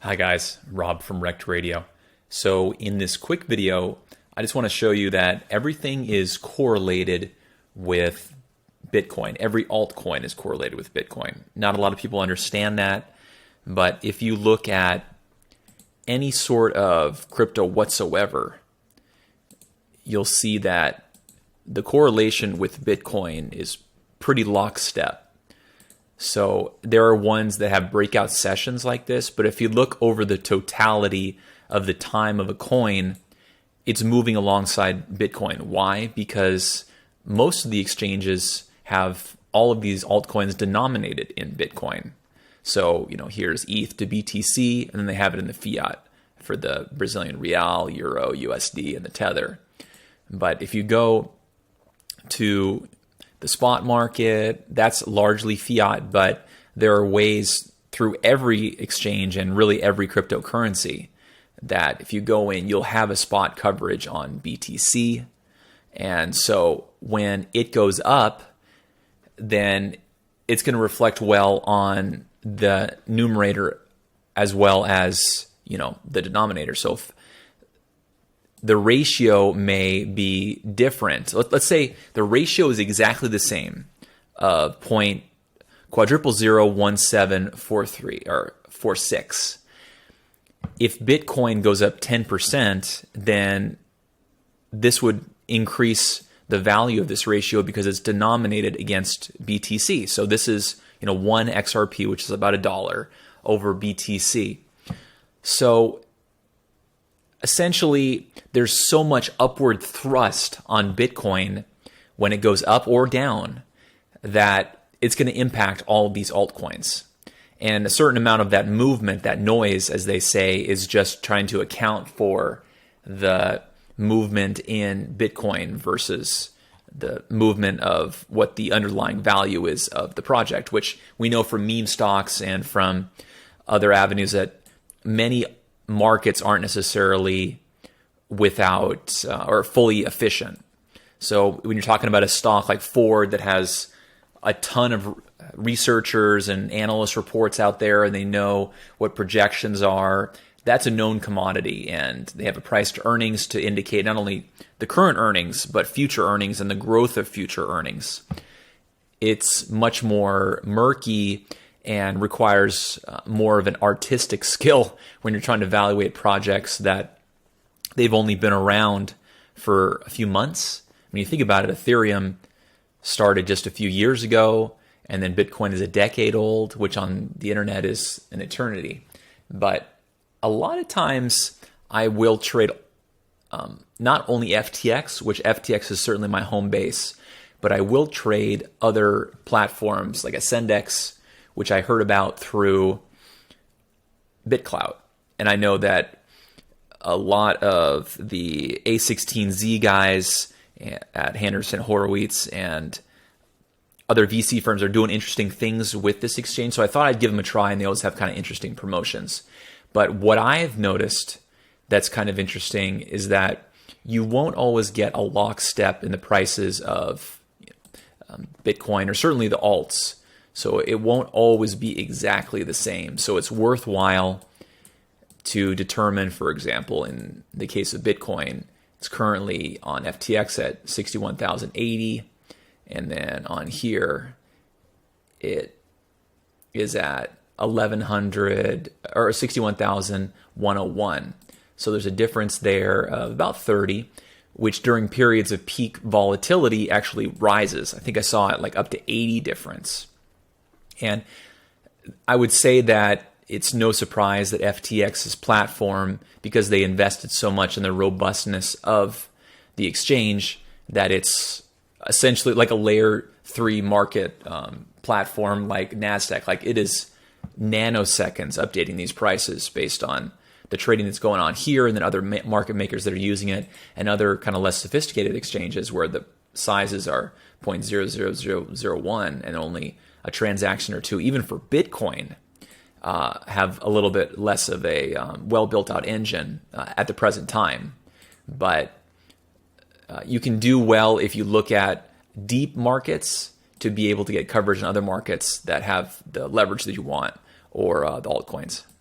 Hi guys, Rob from Rekt Radio. So in this quick video, I just want to show you that everything is correlated with Bitcoin. Every altcoin is correlated with Bitcoin. Not a lot of people understand that, but if you look at any sort of crypto whatsoever, you'll see that the correlation with Bitcoin is pretty lockstep. So there are ones that have breakout sessions like this, but if you look over the totality of the time of a coin, it's moving alongside Bitcoin. Why? Because most of the exchanges have all of these altcoins denominated in Bitcoin. So, here's ETH to BTC, and then they have it in the fiat for the Brazilian real, euro, USD, and the tether. But if you go to the spot market, that's largely fiat, but there are ways through every exchange and really every cryptocurrency that if you go in, you'll have a spot coverage on BTC. And so when it goes up, then it's going to reflect well on the numerator as well as, the denominator. So if the ratio may be different. Let's say the ratio is exactly the same of 0.001743 or 46. If Bitcoin goes up 10%, then this would increase the value of this ratio because it's denominated against BTC. So this is, 1 XRP, which is about $1 over BTC. So essentially, there's so much upward thrust on Bitcoin when it goes up or down that it's going to impact all of these altcoins. And a certain amount of that movement, that noise, as they say, is just trying to account for the movement in Bitcoin versus the movement of what the underlying value is of the project, which we know from meme stocks and from other avenues that many markets aren't necessarily without or fully efficient. So when you're talking about a stock like Ford that has a ton of researchers and analyst reports out there and they know what projections are, that's a known commodity, and they have a price to earnings to indicate not only the current earnings but future earnings and the growth of future earnings. It's much more murky and requires more of an artistic skill when you're trying to evaluate projects that they've only been around for a few months. When you think about it, Ethereum started just a few years ago, and then Bitcoin is a decade old, which on the internet is an eternity. But a lot of times I will trade not only FTX, which FTX is certainly my home base, but I will trade other platforms like Ascendex, which I heard about through BitClout. And I know that a lot of the A16Z guys at Henderson Horowitz and other VC firms are doing interesting things with this exchange. So I thought I'd give them a try, and they always have kind of interesting promotions. But what I've noticed that's kind of interesting is that you won't always get a lockstep in the prices of Bitcoin or certainly the alts. So it won't always be exactly the same. So it's worthwhile to determine, for example, in the case of Bitcoin, it's currently on FTX at 61,080. And then on here, it is at 1,100 or 61,101. So there's a difference there of about 30, which during periods of peak volatility actually rises. I think I saw it like up to 80 difference. And I would say that it's no surprise that FTX's platform, because they invested so much in the robustness of the exchange, that it's essentially like a layer 3 market platform like NASDAQ. Like it is nanoseconds updating these prices based on the trading that's going on here, and then other market makers that are using it, and other kind of less sophisticated exchanges where the sizes are 0.00001 and only a transaction or two, even for Bitcoin, have a little bit less of a well-built out engine at the present time. But you can do well if you look at deep markets to be able to get coverage in other markets that have the leverage that you want, or the altcoins.